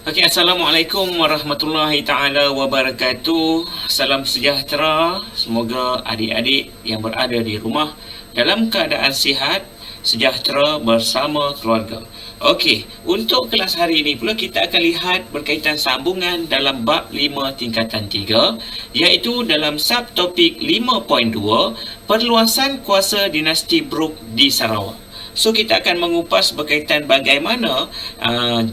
Okey, Assalamualaikum warahmatullahi taala wabarakatuh. Salam sejahtera. Semoga adik-adik yang berada di rumah dalam keadaan sihat, sejahtera bersama keluarga. Okey, untuk kelas hari ini pula kita akan lihat berkaitan sambungan dalam bab 5 tingkatan 3, iaitu dalam subtopik 5.2, perluasan kuasa dinasti Brooke di Sarawak. So, kita akan mengupas berkaitan bagaimana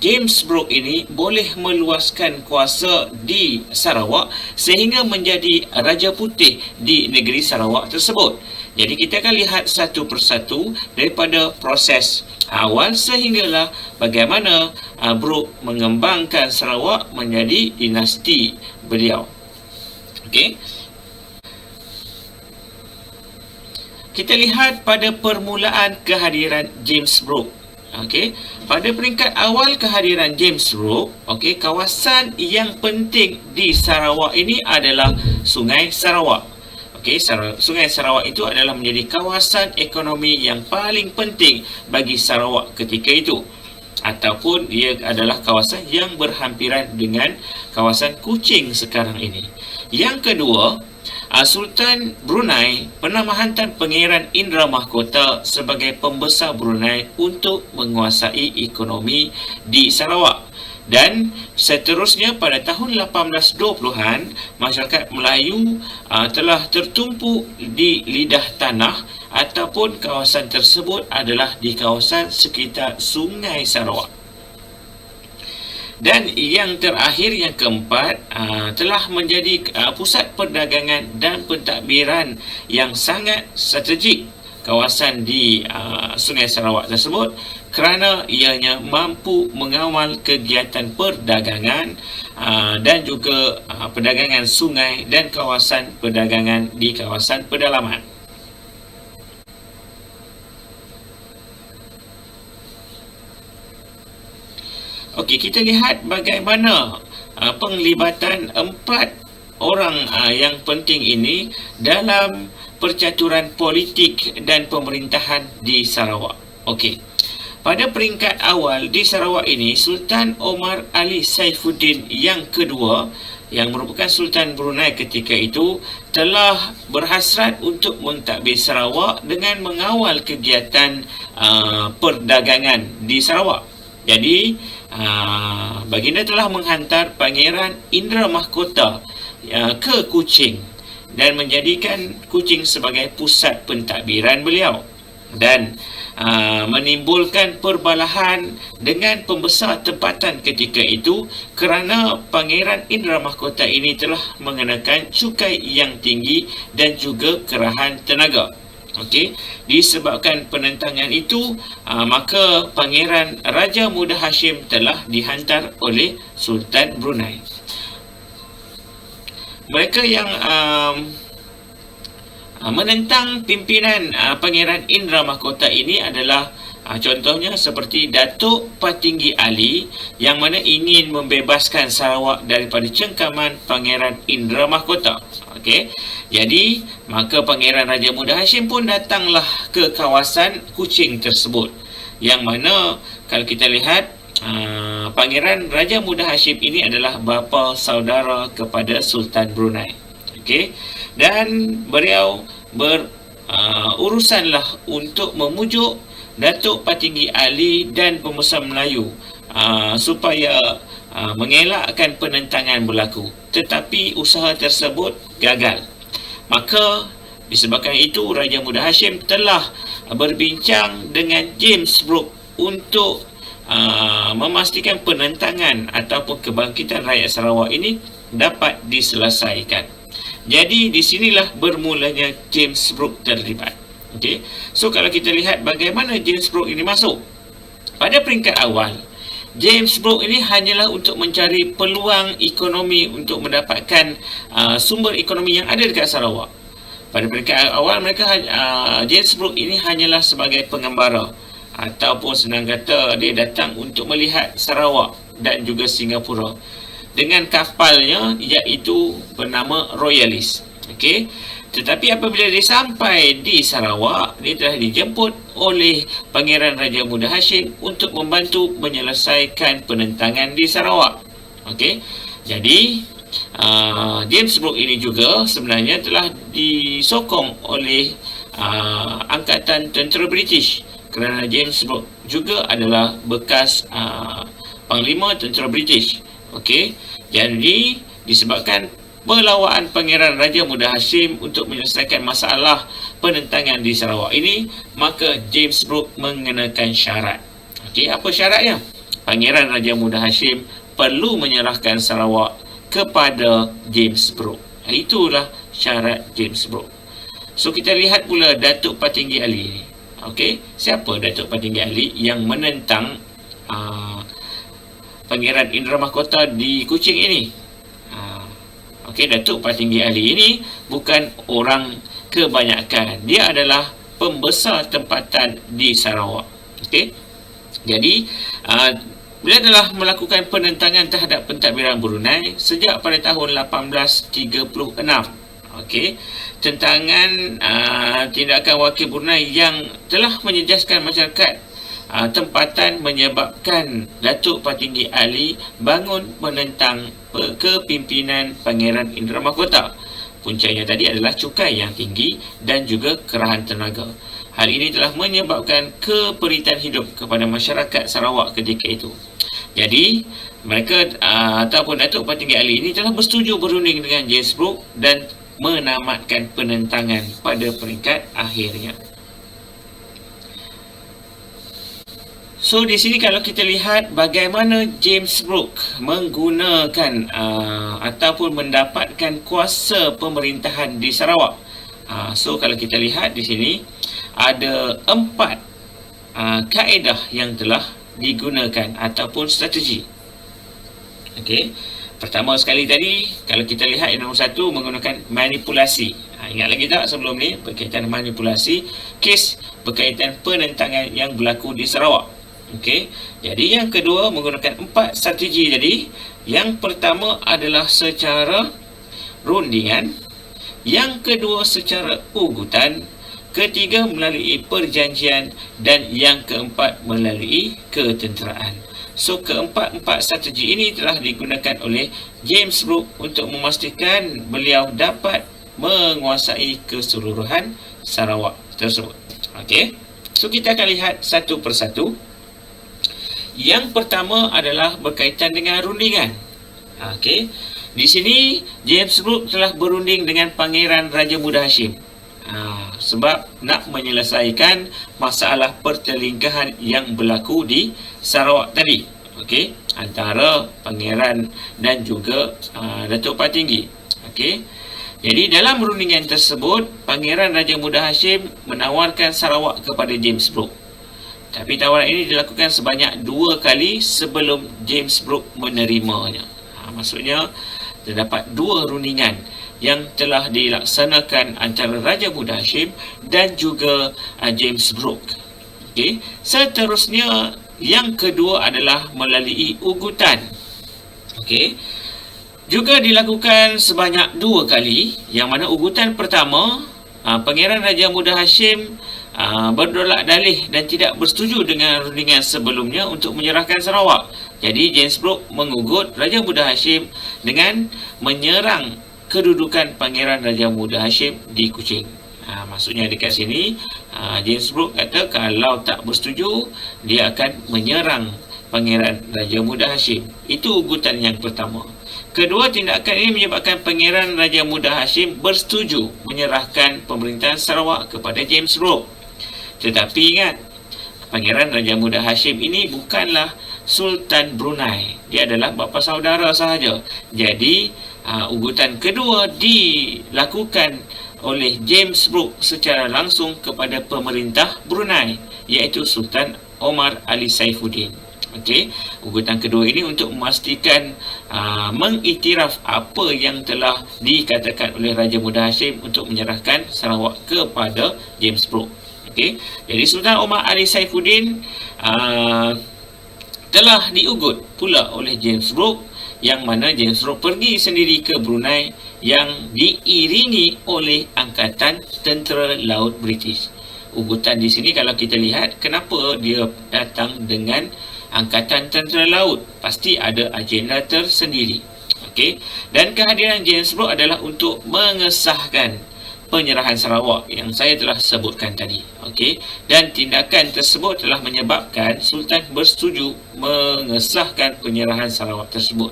James Brooke ini boleh meluaskan kuasa di Sarawak sehingga menjadi Raja Putih di negeri Sarawak tersebut. Jadi, kita akan lihat satu persatu daripada proses awal sehinggalah bagaimana Brooke mengembangkan Sarawak menjadi dinasti beliau. Okey. Kita lihat pada permulaan kehadiran James Brooke. Okey, pada peringkat awal kehadiran James Brooke, okey, kawasan yang penting di Sarawak ini adalah Sungai Sarawak. Okey, Sungai Sarawak itu adalah menjadi kawasan ekonomi yang paling penting bagi Sarawak ketika itu. Ataupun ia adalah kawasan yang berhampiran dengan kawasan Kuching sekarang ini. Yang kedua, Sultan Brunei pernah menghantar Pangeran Indra Mahkota sebagai pembesar Brunei untuk menguasai ekonomi di Sarawak. Dan seterusnya pada tahun 1820-an, masyarakat Melayu telah tertumpuk di lidah tanah ataupun kawasan tersebut adalah di kawasan sekitar Sungai Sarawak. Dan yang terakhir, yang keempat, telah menjadi pusat perdagangan dan pentadbiran yang sangat strategik kawasan di Sungai Sarawak tersebut kerana ianya mampu mengawal kegiatan perdagangan dan juga perdagangan sungai dan kawasan perdagangan di kawasan pedalaman. Okey, kita lihat bagaimana penglibatan 4 orang yang penting ini dalam percaturan politik dan pemerintahan di Sarawak. Okey. Pada peringkat awal di Sarawak ini, Sultan Omar Ali Saifuddin yang kedua, yang merupakan Sultan Brunei ketika itu, telah berhasrat untuk mentadbir Sarawak dengan mengawal kegiatan perdagangan di Sarawak. Jadi, baginda telah menghantar Pangeran Indra Mahkota ke Kuching dan menjadikan Kuching sebagai pusat pentadbiran beliau dan menimbulkan perbalahan dengan pembesar tempatan ketika itu kerana Pangeran Indra Mahkota ini telah mengenakan cukai yang tinggi dan juga kerahan tenaga. Okey, disebabkan penentangan itu, maka Pangeran Raja Muda Hashim telah dihantar oleh Sultan Brunei. Mereka yang menentang pimpinan Pangeran Indra Mahkota ini adalah contohnya seperti Datuk Patinggi Ali yang mana ingin membebaskan Sarawak daripada cengkaman Pangeran Indra Mahkota. Okey. Jadi, maka Pangeran Raja Muda Hashim pun datanglah ke kawasan Kuching tersebut. Yang mana kalau kita lihat Pangeran Raja Muda Hashim ini adalah bapa saudara kepada Sultan Brunei. Okey. Dan beliau berurusanlah untuk memujuk Datuk Patinggi Ali dan pembesar Melayu supaya mengelakkan penentangan berlaku. Tetapi usaha tersebut gagal. Maka disebabkan itu Raja Muda Hashim telah berbincang dengan James Brooke untuk memastikan penentangan ataupun kebangkitan rakyat Sarawak ini dapat diselesaikan. Jadi di sinilah bermulanya James Brooke terlibat. Okey. So kalau kita lihat bagaimana James Brooke ini masuk. Pada peringkat awal, James Brooke ini hanyalah untuk mencari peluang ekonomi untuk mendapatkan sumber ekonomi yang ada dekat Sarawak. Pada peringkat awal James Brooke ini hanyalah sebagai pengembara ataupun senang kata dia datang untuk melihat Sarawak dan juga Singapura dengan kapalnya iaitu bernama Royalist. Okey. Tetapi apabila dia sampai di Sarawak, dia telah dijemput oleh Pangeran Raja Muda Hashim untuk membantu menyelesaikan penentangan di Sarawak. Okey. Jadi James Brooke ini juga sebenarnya telah disokong oleh Angkatan Tentera British, kerana James Brooke juga adalah bekas Panglima Tentera British. Okey. Jadi disebabkan perlawanan Pangeran Raja Muda Hashim untuk menyelesaikan masalah penentangan di Sarawak ini, maka James Brooke mengenakan syarat. Okey, apa syaratnya? Pangeran Raja Muda Hashim perlu menyerahkan Sarawak kepada James Brooke. Itulah syarat James Brooke. So kita lihat pula Datuk Patinggi Ali ni. Okey, siapa Datuk Patinggi Ali yang menentang Pangeran Indra Mahkota di Kuching ini? Okey, Datuk Patinggi Ali ini bukan orang kebanyakan. Dia adalah pembesar tempatan di Sarawak. Okey. Jadi beliau telah melakukan penentangan terhadap pentadbiran Brunei sejak pada tahun 1836. Okey, tentangan tindakan wakil Brunei yang telah menjejaskan masyarakat tempatan menyebabkan Datuk Patinggi Ali bangun menentang kepimpinan Pangeran Indra Mahkota. Puncanya tadi adalah cukai yang tinggi dan juga kerahan tenaga. Hal ini telah menyebabkan keperitan hidup kepada masyarakat Sarawak ketika itu. Jadi, mereka ataupun Datuk Patinggi Ali ini telah bersetuju berunding dengan James Brooke dan menamatkan penentangan pada peringkat akhirnya. So di sini kalau kita lihat bagaimana James Brooke menggunakan ataupun mendapatkan kuasa pemerintahan di Sarawak. So kalau kita lihat di sini ada 4 kaedah yang telah digunakan ataupun strategi. Okey. Pertama sekali tadi kalau kita lihat yang nombor 1 menggunakan manipulasi. Ingat lagi tak sebelum ni berkaitan manipulasi kes berkaitan penentangan yang berlaku di Sarawak. Okey, jadi yang kedua menggunakan 4 strategi tadi. Yang pertama adalah secara rundingan, yang kedua secara ugutan, ketiga melalui perjanjian, dan yang keempat melalui ketenteraan. So keempat-empat strategi ini telah digunakan oleh James Brooke untuk memastikan beliau dapat menguasai keseluruhan Sarawak tersebut. Okey, so kita akan lihat satu persatu. Yang pertama adalah berkaitan dengan rundingan. Okey. Di sini James Brooke telah berunding dengan Pangeran Raja Muda Hashim. Sebab nak menyelesaikan masalah pertelingkahan yang berlaku di Sarawak tadi. Okey, antara pangeran dan juga Datuk Patinggi. Okey. Jadi dalam rundingan tersebut, Pangeran Raja Muda Hashim menawarkan Sarawak kepada James Brooke. Tapi tawaran ini dilakukan sebanyak 2 kali sebelum James Brooke menerimanya. Maksudnya, terdapat 2 rundingan yang telah dilaksanakan antara Raja Muda Hashim dan juga James Brooke. Okay. Seterusnya, yang kedua adalah melalui ugutan. Okay. Juga dilakukan sebanyak 2 kali, yang mana ugutan pertama, Pangeran Raja Muda Hashim berdolak dalih dan tidak bersetuju dengan rundingan sebelumnya untuk menyerahkan Sarawak. Jadi James Brooke mengugut Raja Muda Hashim dengan menyerang kedudukan Pangeran Raja Muda Hashim di Kuching. Maksudnya dekat sini James Brooke kata kalau tak bersetuju dia akan menyerang Pangeran Raja Muda Hashim. Itu ugutan yang pertama. Kedua, tindakan ini menyebabkan Pangeran Raja Muda Hashim bersetuju menyerahkan pemerintahan Sarawak kepada James Brooke. Tetapi ingat, Pangeran Raja Muda Hashim ini bukanlah Sultan Brunei. Dia adalah bapa saudara sahaja. Jadi, ugutan kedua dilakukan oleh James Brooke secara langsung kepada pemerintah Brunei, iaitu Sultan Omar Ali Saifuddin. Okey, ugutan kedua ini untuk memastikan mengiktiraf apa yang telah dikatakan oleh Raja Muda Hashim untuk menyerahkan Sarawak kepada James Brooke. Okey, jadi Sultan Omar Ali Saifuddin telah diugut pula oleh James Brooke, yang mana James Brooke pergi sendiri ke Brunei yang diiringi oleh Angkatan Tentera Laut British. Ugutan di sini kalau kita lihat kenapa dia datang dengan Angkatan Tentera Laut pasti ada agenda tersendiri. Okey, dan kehadiran James Brooke adalah untuk mengesahkan penyerahan Sarawak yang saya telah sebutkan tadi. Okey, dan tindakan tersebut telah menyebabkan Sultan bersetuju mengesahkan penyerahan Sarawak tersebut.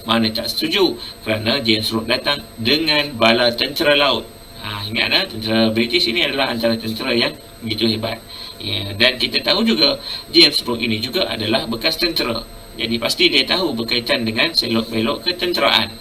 Mana tak setuju kerana James Brooke datang dengan bala tentera laut. Ingat tentera British ini adalah antara tentera yang begitu hebat. Ya, dan kita tahu juga James Brooke ini juga adalah bekas tentera. Jadi pasti dia tahu berkaitan dengan selok-belok ketenteraan.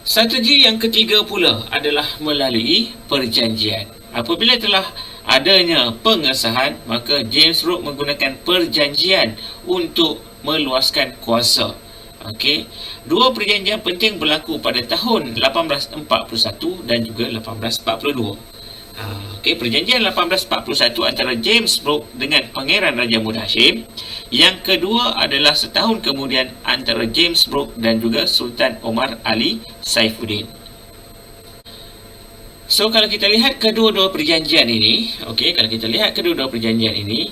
Strategi yang ketiga pula adalah melalui perjanjian. Apabila telah adanya pengesahan, maka James Brooke menggunakan perjanjian untuk meluaskan kuasa. Okey, dua perjanjian penting berlaku pada tahun 1841 dan juga 1842. Okey, perjanjian 1841 antara James Brooke dengan Pangeran Raja Muda Hashim. Yang kedua adalah setahun kemudian antara James Brooke dan juga Sultan Omar Ali Saifuddin. So, kalau kita lihat kedua-dua perjanjian ini,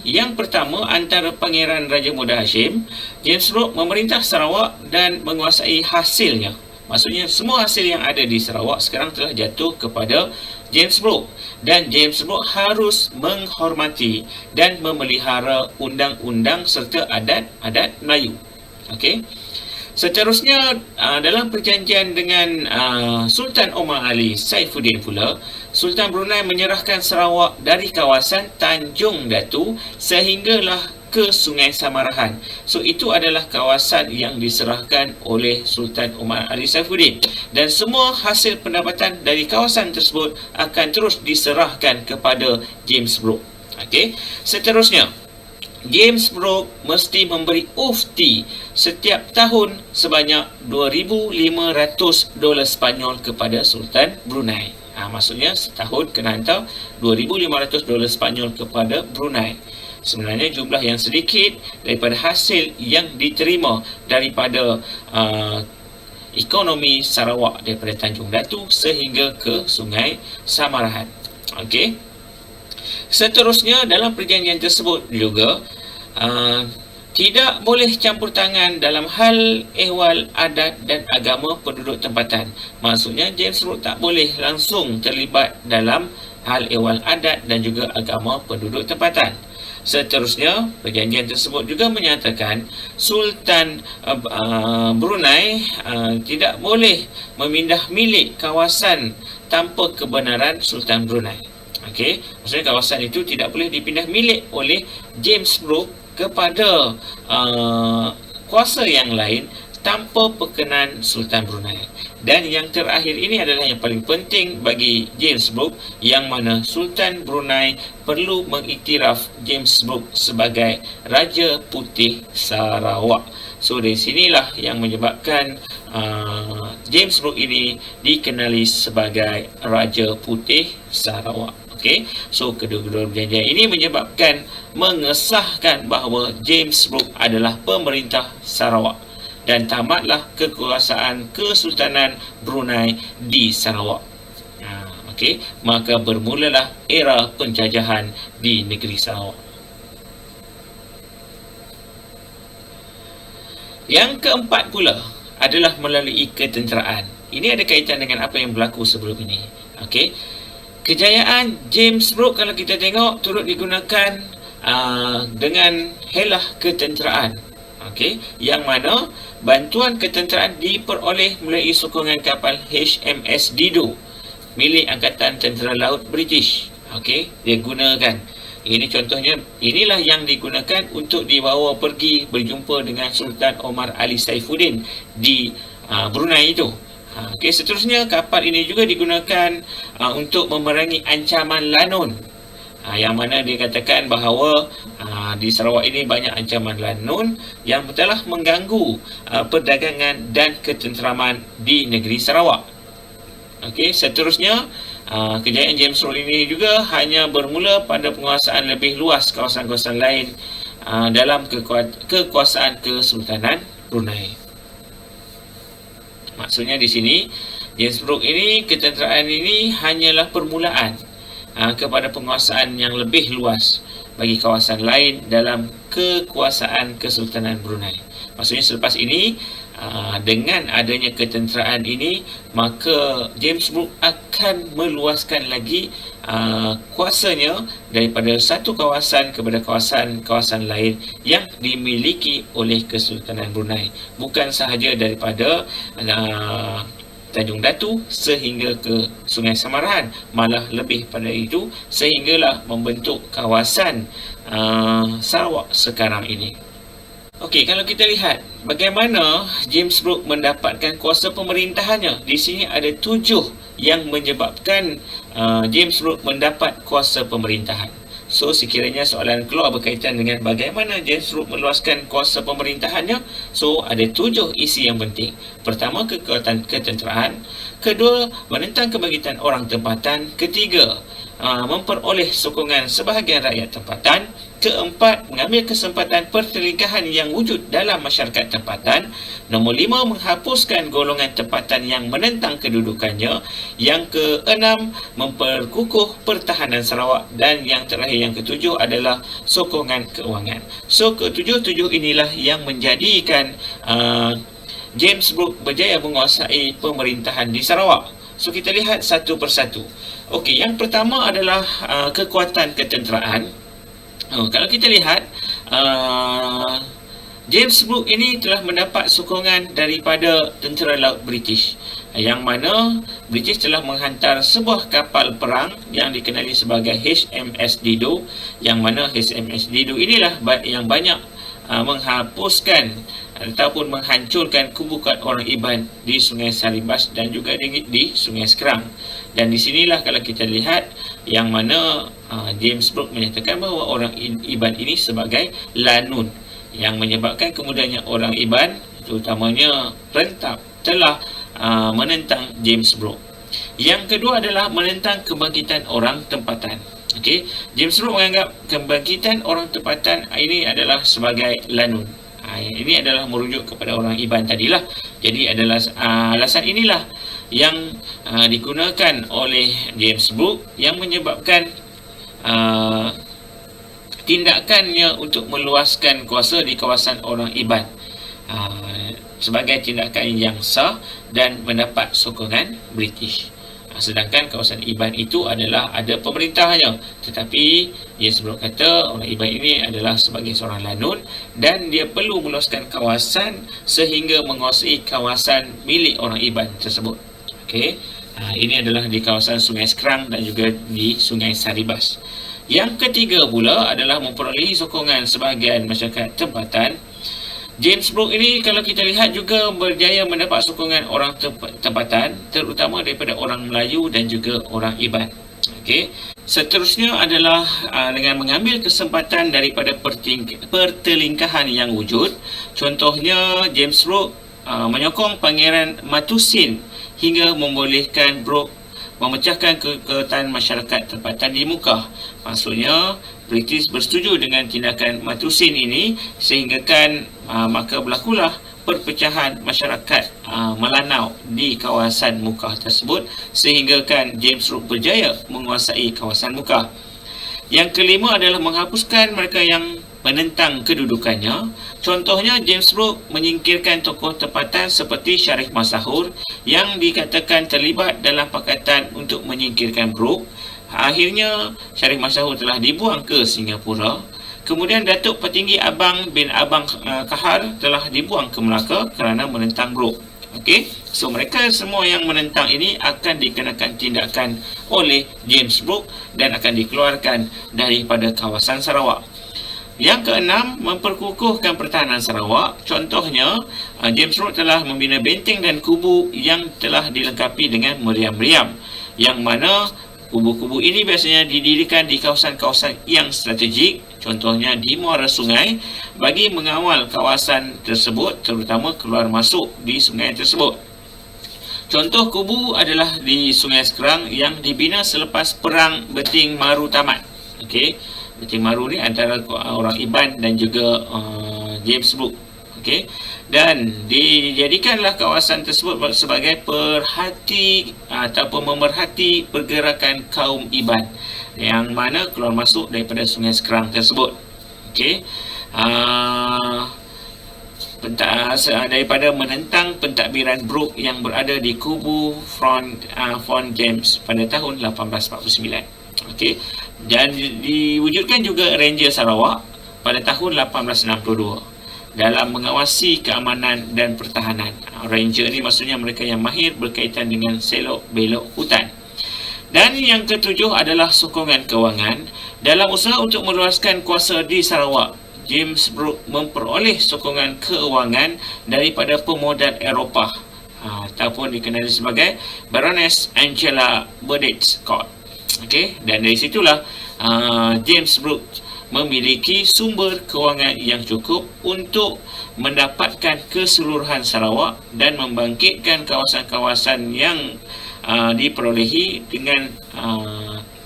yang pertama antara Pangeran Raja Muda Hashim, James Brooke memerintah Sarawak dan menguasai hasilnya. Maksudnya semua hasil yang ada di Sarawak sekarang telah jatuh kepada James Brooke, dan James Brooke harus menghormati dan memelihara undang-undang serta adat-adat Melayu. Okey. Seterusnya, dalam perjanjian dengan Sultan Omar Ali Saifuddin pula, Sultan Brunei menyerahkan Sarawak dari kawasan Tanjung Datu sehinggalah ke Sungai Samarahan. So, itu adalah kawasan yang diserahkan oleh Sultan Omar Ali Saifuddin. Dan semua hasil pendapatan dari kawasan tersebut akan terus diserahkan kepada James Brooke. Okey. Seterusnya, James Brooke mesti memberi ufti setiap tahun sebanyak $2,500 Spanyol kepada Sultan Brunei. Maksudnya setahun kena hantar $2,500 Spanyol kepada Brunei. Sebenarnya jumlah yang sedikit daripada hasil yang diterima daripada ekonomi Sarawak daripada Tanjung Datu sehingga ke Sungai Samarahan. Okey. Seterusnya, dalam perjanjian tersebut juga tidak boleh campur tangan dalam hal ehwal adat dan agama penduduk tempatan. Maksudnya James Brooke tak boleh langsung terlibat dalam hal ehwal adat dan juga agama penduduk tempatan. Seterusnya, perjanjian tersebut juga menyatakan Sultan Brunei tidak boleh memindah milik kawasan tanpa kebenaran Sultan Brunei. Okey, maksudnya kawasan itu tidak boleh dipindah milik oleh James Brooke kepada kuasa yang lain tanpa perkenan Sultan Brunei. Dan yang terakhir ini adalah yang paling penting bagi James Brooke, yang mana Sultan Brunei perlu mengiktiraf James Brooke sebagai Raja Putih Sarawak. So, dari sinilah yang menyebabkan James Brooke ini dikenali sebagai Raja Putih Sarawak. Okey, so kedua-dua perjanjian ini menyebabkan mengesahkan bahawa James Brooke adalah pemerintah Sarawak dan tamatlah kekuasaan Kesultanan Brunei di Sarawak. Okey, maka bermulalah era penjajahan di negeri Sarawak. Yang keempat pula adalah melalui ketenteraan. Ini ada kaitan dengan apa yang berlaku sebelum ini. Okey, kejayaan James Brooke kalau kita tengok turut digunakan dengan helah ketenteraan. Okey, yang mana bantuan ketenteraan diperoleh melalui sokongan kapal HMS Dido milik Angkatan Tentera Laut British. Okey, dia gunakan. Ini contohnya, inilah yang digunakan untuk dibawa pergi berjumpa dengan Sultan Omar Ali Saifuddin di Brunei itu. Okey, seterusnya kapal ini juga digunakan untuk memerangi ancaman lanun. Yang mana dia katakan bahawa di Sarawak ini banyak ancaman lanun yang telah mengganggu perdagangan dan ketenteraman di negeri Sarawak. Okey, seterusnya kejayaan James Brooke ini juga hanya bermula pada penguasaan lebih luas kawasan-kawasan lain dalam kekuasaan Kesultanan Brunei. Maksudnya di sini James Brooke ini, ketenteraan ini hanyalah permulaan kepada penguasaan yang lebih luas bagi kawasan lain dalam kekuasaan Kesultanan Brunei. Maksudnya selepas ini, dengan adanya ketenteraan ini, maka James Brooke akan meluaskan lagi kuasanya daripada satu kawasan kepada kawasan lain yang dimiliki oleh Kesultanan Brunei. Bukan sahaja daripada Tanjung Datu sehingga ke Sungai Samarahan, malah lebih pada itu sehinggalah membentuk kawasan Sarawak sekarang ini. Okey, kalau kita lihat bagaimana James Brooke mendapatkan kuasa pemerintahannya, di sini ada 7 yang menyebabkan James Brooke mendapat kuasa pemerintahan. So, sekiranya soalan keluar berkaitan dengan bagaimana James Brooke meluaskan kuasa pemerintahannya, so ada 7 isi yang penting. Pertama, kekuatan ketenteraan. Kedua, menentang kebangkitan orang tempatan. Ketiga, memperoleh sokongan sebahagian rakyat tempatan. Keempat, mengambil kesempatan pertelingkahan yang wujud dalam masyarakat tempatan. Nombor 5, menghapuskan golongan tempatan yang menentang kedudukannya. Yang keenam, memperkukuh pertahanan Sarawak. Dan yang terakhir, yang ketujuh adalah sokongan keuangan. So, ketujuh-tujuh inilah yang menjadikan James Brooke berjaya menguasai pemerintahan di Sarawak. So, kita lihat satu persatu. Okey, yang pertama adalah kekuatan ketenteraan. Kalau kita lihat, James Brooke ini telah mendapat sokongan daripada tentera laut British, yang mana British telah menghantar sebuah kapal perang yang dikenali sebagai HMS Dido, yang mana HMS Dido inilah yang banyak menghapuskan ataupun menghancurkan kubukan orang Iban di Sungai Saribas dan juga di Sungai Skrang. Dan di sinilah kalau kita lihat yang mana James Brooke menyatakan bahawa orang Iban ini sebagai lanun, yang menyebabkan kemudiannya orang Iban, terutamanya Rentap, telah menentang James Brooke. Yang kedua adalah menentang kebangkitan orang tempatan. Okey, James Brooke menganggap kebangkitan orang tempatan ini adalah sebagai lanun. Ini adalah merujuk kepada orang Iban tadilah. Jadi adalah alasan inilah yang digunakan oleh James Brooke yang menyebabkan tindakannya untuk meluaskan kuasa di kawasan orang Iban sebagai tindakan yang sah dan mendapat sokongan British. Sedangkan kawasan Iban itu adalah ada pemerintahnya, tetapi James Brooke kata orang Iban ini adalah sebagai seorang lanun dan dia perlu meluaskan kawasan sehingga menguasai kawasan milik orang Iban tersebut. Okey, ini adalah di kawasan Sungai Skrang dan juga di Sungai Saribas. Yang ketiga pula adalah memperolehi sokongan sebahagian masyarakat tempatan. James Brooke ini kalau kita lihat juga berjaya mendapat sokongan orang tempatan, terutama daripada orang Melayu dan juga orang Iban. Okey. Seterusnya adalah dengan mengambil kesempatan daripada pertelingkahan yang wujud. Contohnya James Brooke menyokong Pangeran Matusin hingga membolehkan Brooke memecahkan kekuatan masyarakat tempatan di Mukah. Maksudnya British bersetuju dengan tindakan Matusin ini sehinggakan maka berlakulah perpecahan masyarakat Melanau di kawasan Mukah tersebut sehinggakan James Brooke berjaya menguasai kawasan Mukah. Yang kelima adalah menghapuskan mereka yang menentang kedudukannya. Contohnya James Brooke menyingkirkan tokoh tempatan seperti Sharif Masahur yang dikatakan terlibat dalam pakatan untuk menyingkirkan Brooke. Akhirnya Sharif Masahur telah dibuang ke Singapura. Kemudian Datuk Petinggi Abang bin Abang Kahar telah dibuang ke Melaka kerana menentang Brooke. Okey, so mereka semua yang menentang ini akan dikenakan tindakan oleh James Brooke dan akan dikeluarkan daripada kawasan Sarawak. Yang keenam, memperkukuhkan pertahanan Sarawak. Contohnya, James Brooke telah membina benteng dan kubu yang telah dilengkapi dengan meriam-meriam, yang mana kubu-kubu ini biasanya didirikan di kawasan-kawasan yang strategik, contohnya di muara sungai, bagi mengawal kawasan tersebut, terutama keluar masuk di sungai tersebut. Contoh kubu adalah di Sungai Skrang yang dibina selepas Perang Beting Maru tamat. Okey, Beting Maru ni antara orang Iban dan juga James Brooke. Okey, dan dijadikanlah kawasan tersebut sebagai perhati ataupun memerhati pergerakan kaum Iban yang mana keluar masuk daripada Sungai Sekerang tersebut. Okey. Daripada menentang pentadbiran Brooke yang berada di kubu Fort James pada tahun 1849. Okey. Dan diwujudkan juga Ranger Sarawak pada tahun 1862 dalam mengawasi keamanan dan pertahanan. Ranger ni maksudnya mereka yang mahir berkaitan dengan selok belok hutan. Dan yang ketujuh adalah sokongan kewangan. Dalam usaha untuk meluaskan kuasa di Sarawak, James Brooke memperoleh sokongan kewangan daripada pemodal Eropah ataupun dikenali sebagai Baroness Angela Burdett Scott. Okey, dan dari situlah James Brooke memiliki sumber kewangan yang cukup untuk mendapatkan keseluruhan Sarawak dan membangkitkan kawasan-kawasan yang diperolehi dengan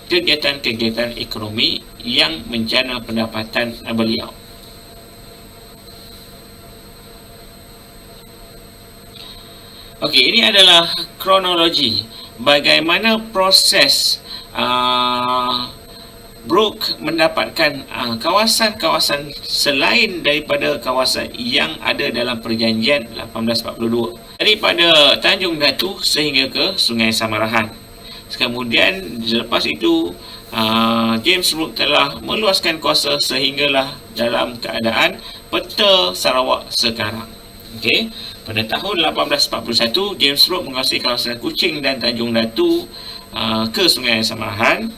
kegiatan-kegiatan ekonomi yang menjana pendapatan beliau. Okey, ini adalah kronologi bagaimana proses Brooke mendapatkan kawasan-kawasan selain daripada kawasan yang ada dalam perjanjian 1842 daripada Tanjung Datu sehingga ke Sungai Samarahan. Kemudian selepas itu James Brooke telah meluaskan kuasa sehinggalah dalam keadaan peta Sarawak sekarang. Okey, pada tahun 1841 James Brooke menguasai kawasan Kuching dan Tanjung Datu ke Sungai Samarahan.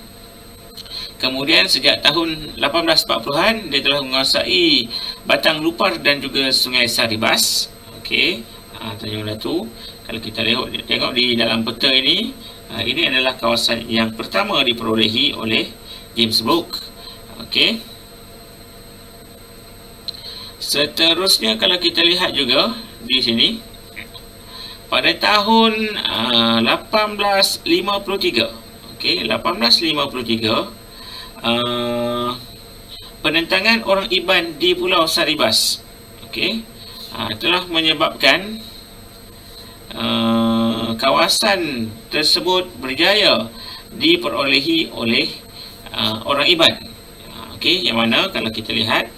Kemudian sejak tahun 1840-an dia telah menguasai Batang Lupar dan juga Sungai Saribas. Okey, Tanjung Datu. Kalau kita tengok di dalam peta ini, ini adalah kawasan yang pertama diperolehi oleh James Brooke. Okey. Seterusnya kalau kita lihat juga di sini pada tahun 1853. Okey, 1853 penentangan orang Iban di Pulau Saribas, okey, telah menyebabkan kawasan tersebut berjaya diperolehi oleh orang Iban. Okey, yang mana kalau kita lihat,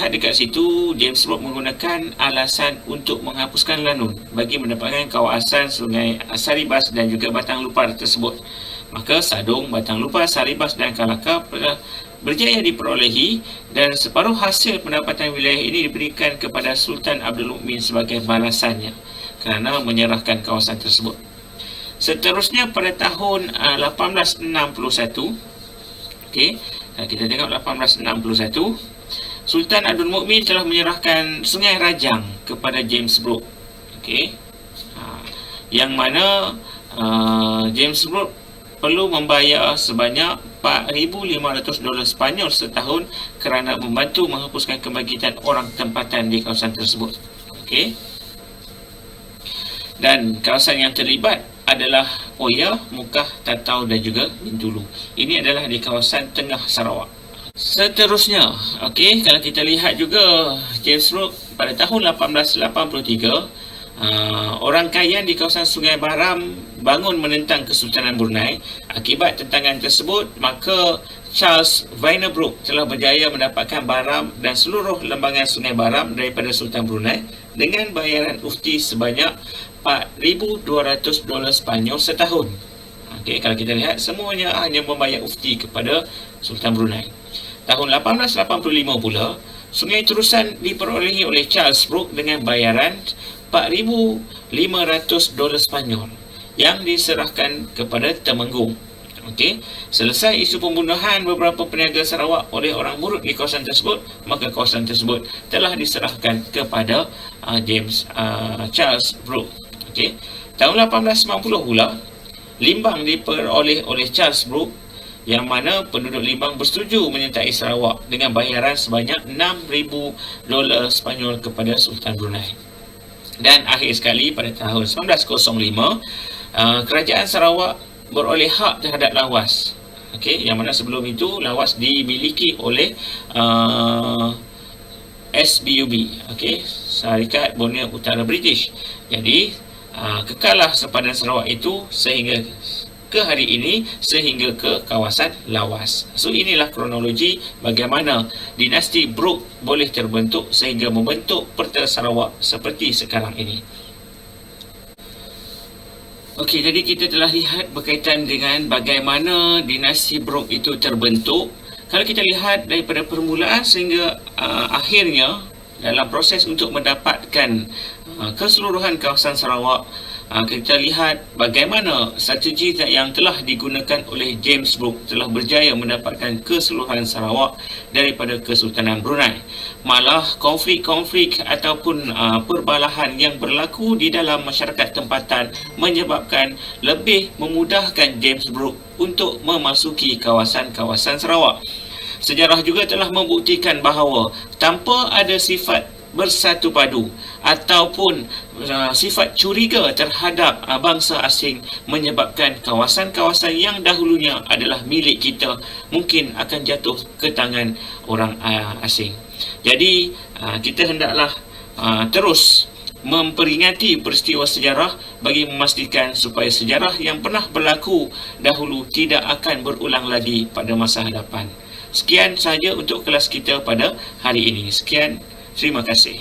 dekat situ James Brooke menggunakan alasan untuk menghapuskan lanun bagi mendapatkan kawasan Sungai Saribas dan juga Batang Lupar tersebut. Maka Sadong, Batang Lupar, Saribas dan Kalaka berjaya diperolehi dan separuh hasil pendapatan wilayah ini diberikan kepada Sultan Abdul Mukmin sebagai balasannya kerana menyerahkan kawasan tersebut. Seterusnya pada tahun 1861, okey, kita tengok 1861, Sultan Abdul Mukmin telah menyerahkan Sungai Rajang kepada James Brooke. Okey, yang mana James Brooke perlu membayar sebanyak $4,500 Sepanyol setahun kerana membantu menghapuskan kebangkitan orang tempatan di kawasan tersebut. Okey, dan kawasan yang terlibat adalah Oya, Mukah, Tatau dan juga Bintulu. Ini adalah di kawasan tengah Sarawak. Seterusnya, okey, kalau kita lihat juga James Brooke pada tahun 1883, orang Kayan di kawasan Sungai Baram bangun menentang Kesultanan Brunei. Akibat tentangan tersebut, maka Charles Vainer Brooke telah berjaya mendapatkan Baram dan seluruh lembangan Sungai Baram daripada Sultan Brunei dengan bayaran ufti sebanyak $4,200 Sepanyol setahun. Okey, kalau kita lihat semuanya hanya membayar ufti kepada Sultan Brunei. Tahun 1885 pula, Sungai Terusan diperolehi oleh Charles Brooke dengan bayaran $4,500 Sepanyol yang diserahkan kepada Temenggung. Okey, selesai isu pembunuhan beberapa peniaga Sarawak oleh orang buruk di kawasan tersebut, maka kawasan tersebut telah diserahkan kepada Charles Brooke. Okey, tahun 1890 pula, Limbang diperoleh oleh Charles Brooke, yang mana penduduk Limbang bersetuju menyertai Sarawak dengan bayaran sebanyak $6,000 Sepanyol kepada Sultan Brunei. Dan akhir sekali pada tahun 1905, kerajaan Sarawak beroleh hak terhadap Lawas. Okey, yang mana sebelum itu Lawas dimiliki oleh SBUB, okey, Syarikat Borneo Utara British. Jadi kekallah sempadan Sarawak itu sehingga ke hari ini, sehingga ke kawasan lawas. So inilah kronologi bagaimana dinasti Brooke boleh terbentuk sehingga membentuk Perta Sarawak seperti sekarang ini. Okey, jadi kita telah lihat berkaitan dengan bagaimana dinasti Brooke itu terbentuk. Kalau kita lihat daripada permulaan sehingga akhirnya dalam proses untuk mendapatkan keseluruhan kawasan Sarawak, kita lihat bagaimana strategi yang telah digunakan oleh James Brooke telah berjaya mendapatkan keseluruhan Sarawak daripada Kesultanan Brunei. Malah konflik-konflik ataupun perbalahan yang berlaku di dalam masyarakat tempatan menyebabkan lebih memudahkan James Brooke untuk memasuki kawasan-kawasan Sarawak. Sejarah juga telah membuktikan bahawa tanpa ada sifat bersatu padu ataupun sifat curiga terhadap bangsa asing menyebabkan kawasan-kawasan yang dahulunya adalah milik kita mungkin akan jatuh ke tangan orang asing. Jadi kita hendaklah terus memperingati peristiwa sejarah bagi memastikan supaya sejarah yang pernah berlaku dahulu tidak akan berulang lagi pada masa hadapan. Sekian sahaja untuk kelas kita pada hari ini. Sekian, terima kasih.